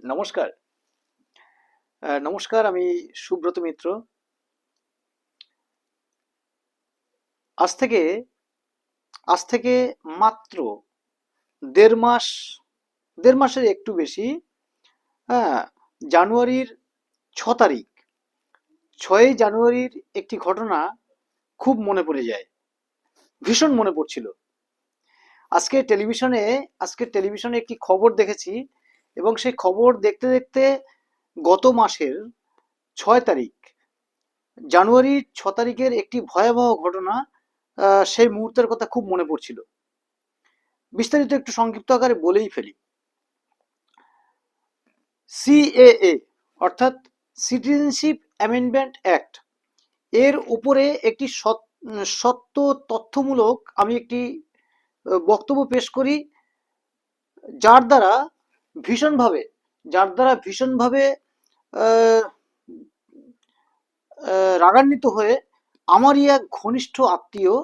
নমস্কার। নমস্কার, আমি সুব্রত মিত্র। আজ থেকে আজ থেকে মাত্র ১.৫ মাস, ১.৫ মাসের একটু বেশি। হ্যাঁ, জানুয়ারির ৬ তারিখ, ৬ই জানুয়ারির একটি ঘটনা খুব মনে পড়ে যায়, ভীষণ মনে পড়ছিল। আজকে টেলিভিশনে একটি খবর দেখেছি, এবং সেই খবর দেখতে দেখতে গত মাসের ৬ তারিখ, জানুয়ারির ৬ তারিখের একটি ভয়াবহ ঘটনা, সেই মুহূর্তের কথা খুব মনে পড়ছিল। বিস্তারিত একটু সংক্ষিপ্ত আকারে বলেই ফেলি। সিএএ অর্থাৎ সিটিজেনশিপ অ্যামেন্ডমেন্ট অ্যাক্ট, এর উপরে একটি সত্য তথ্যমূলক আমি একটি বক্তব্য পেশ করি, যার দ্বারা ভীষণভাবে ভীষণভাবে আহ, রাগান্বিত হয়ে আমারই এক ঘনিষ্ঠ আত্মীয়,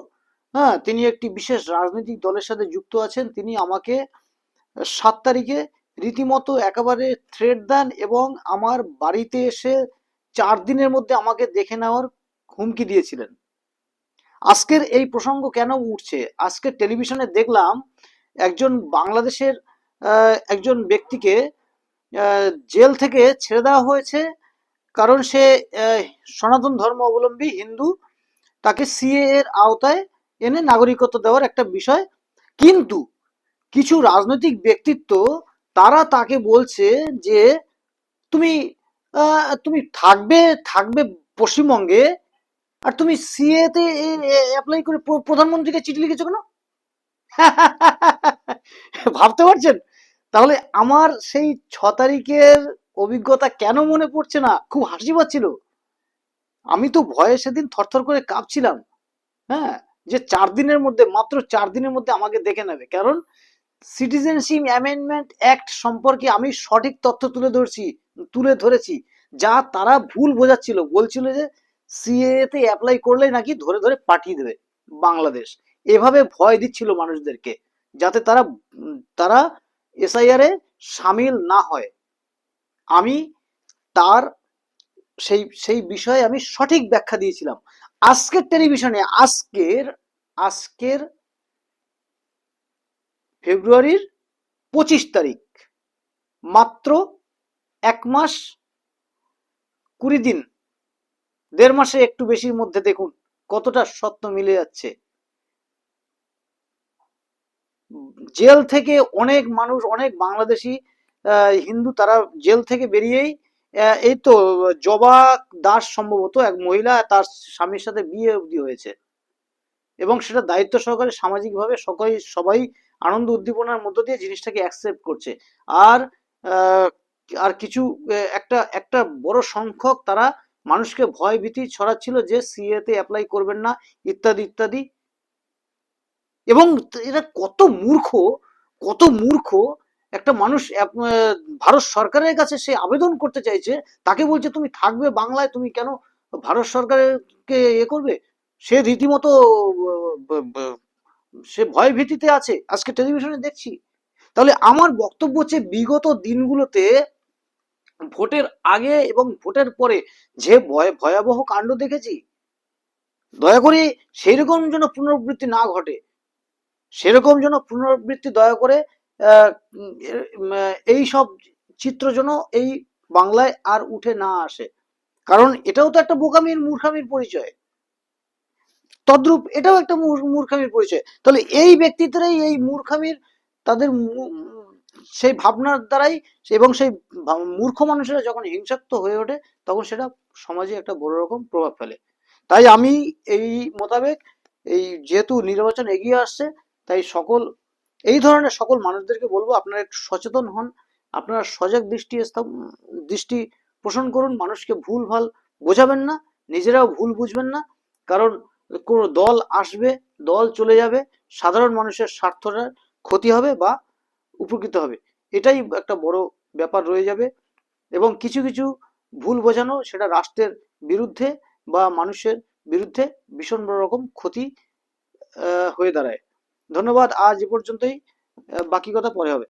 হ্যাঁ, তিনি একটি বিশেষ রাজনৈতিক দলের সাথে যুক্ত আছেন, তিনি আমাকে ৭ তারিখে রীতিমতো একেবারে থ্রেট দেন, এবং আমার বাড়িতে এসে ৪ দিনের মধ্যে আমাকে দেখে নেওয়ার হুমকি দিয়েছিলেন। আজকের এই প্রসঙ্গ কেন উঠছে? আজকে টেলিভিশনে দেখলাম একজন বাংলাদেশের একজন ব্যক্তিকে জেল থেকে ছেড়ে দেওয়া হয়েছে, কারণ সে সনাতন ধর্ম অবলম্বী হিন্দু। তাকে সিএ এর আওতায় এনে নাগরিকত্ব দেওয়ার একটা বিষয়। কিন্তু কিছু রাজনৈতিক ব্যক্তিত্ব, তারা তাকে বলছে যে তুমি তুমি থাকবে থাকবে পশ্চিমবঙ্গে, আর তুমি সিএ তে অ্যাপ্লাই করে প্রধানমন্ত্রীকে চিঠি লিখেছো কেন? ভাবতে পারছেন? তাহলে আমার সেই ৬ তারিখের অভিজ্ঞতা কেন মনে পড়ছে না? খুব হাসি পাচ্ছিল। আমি তো ভয়ে সেদিন থরথর করে কাঁপছিলাম। হ্যাঁ, যে ৪ দিনের মধ্যে, মাত্র ৪ দিনের মধ্যে আমাকে দেখে নেবে। কারণ সিটিজেনশিপ অ্যামেন্ডমেন্ট অ্যাক্ট সম্পর্কে আমি সঠিক তথ্য তুলে ধরেছি, যা তারা ভুল বোঝাচ্ছিল। বলছিল যে সিএএ তে অ্যাপ্লাই করলে নাকি ধরে ধরে পাঠিয়ে দেবে বাংলাদেশ। এভাবে ভয় দিচ্ছিল মানুষদেরকে, যাতে তারা এসআইআর এ সামিল না হয়। আমি তার সেই সেই বিষয়ে আমি সঠিক ব্যাখ্যা দিয়েছিলাম। আজকের টেলিভিশনে, আজকের ফেব্রুয়ারির ২৫ তারিখ, মাত্র ১ মাস ২০ দিন, ১.৫ মাসে একটু বেশির মধ্যে দেখুন কতটা সত্য মিলে যাচ্ছে। জেল থেকে অনেক মানুষ, অনেক বাংলাদেশি হিন্দু, তারা জেল থেকে বেরিয়েই এই তো জবা দাস সম্ভবত এক মহিলা, তার স্বামীর সাথে বিয়ে অবধি হয়েছে, এবং সেটা দায়িত্ব সহকারে সামাজিকভাবে সবাই আনন্দ উদ্দীপনার মধ্য দিয়ে জিনিসটাকে অ্যাকসেপ্ট করছে। আর আহ, আর কিছু একটা একটা বড় সংখ্যক তারা মানুষকে ভয় ভীতি ছড়াচ্ছিল যে সিএ তে অ্যাপ্লাই করবেন না, ইত্যাদি ইত্যাদি। এবং এরা কত মূর্খ একটা মানুষ। ভারত সরকারের কাছে সে আবেদন করতে চাইছে, তাকে বলছে তুমি থাকবে বাংলায়, তুমি কেন ভারত সরকারকে করবে? সে রীতিমতো সে ভয় ভীতিতে আছে, আজকে টেলিভিশনে দেখছি। তাহলে আমার বক্তব্য হচ্ছে, বিগত দিনগুলোতে ভোটের আগে এবং ভোটের পরে যে ভয়াবহ কাণ্ড দেখেছি, দয়া করে সেই রকম যেন পুনরাবৃত্তি না ঘটে। সেরকম যেন পুনরাবৃত্তি দয়া করে এই সব চিত্র যেন এই বাংলায় আর উঠে না আসে। কারণ এটাও তো একটা মূর্খামির পরিচয়। তদ্রূপ এটাও একটা মূর্খামির পরিচয়। তাহলে এই ব্যক্তিত্বরাই এই মূর্খামির, তাদের সেই ভাবনার দ্বারাই, এবং সেই মূর্খ মানুষেরা যখন হিংসাত্মক হয়ে ওঠে, তখন সেটা সমাজে একটা বড় রকম প্রভাব ফেলে। তাই আমি এই মোতাবেক, এই যেহেতু নির্বাচন এগিয়ে আসছে, তাই এই ধরনের সকল মানুষদেরকে বলবো, আপনারা একটু সচেতন হন, আপনারা সজাগ দৃষ্টি পোষণ করুন, মানুষকে ভুল ভাল বোঝাবেন না, নিজেরাও ভুল বুঝবেন না। কারণ কোনো দল আসবে, দল চলে যাবে, সাধারণ মানুষের স্বার্থটার ক্ষতি হবে বা উপকৃত হবে, এটাই একটা বড় ব্যাপার রয়ে যাবে। এবং কিছু কিছু ভুল বোঝানো, সেটা রাষ্ট্রের বিরুদ্ধে বা মানুষের বিরুদ্ধে ভীষণ বড় রকম ক্ষতি হয়ে দাঁড়ায়। ধন্যবাদ, আজ এ পর্যন্তই। বাকি কথা পরে হবে।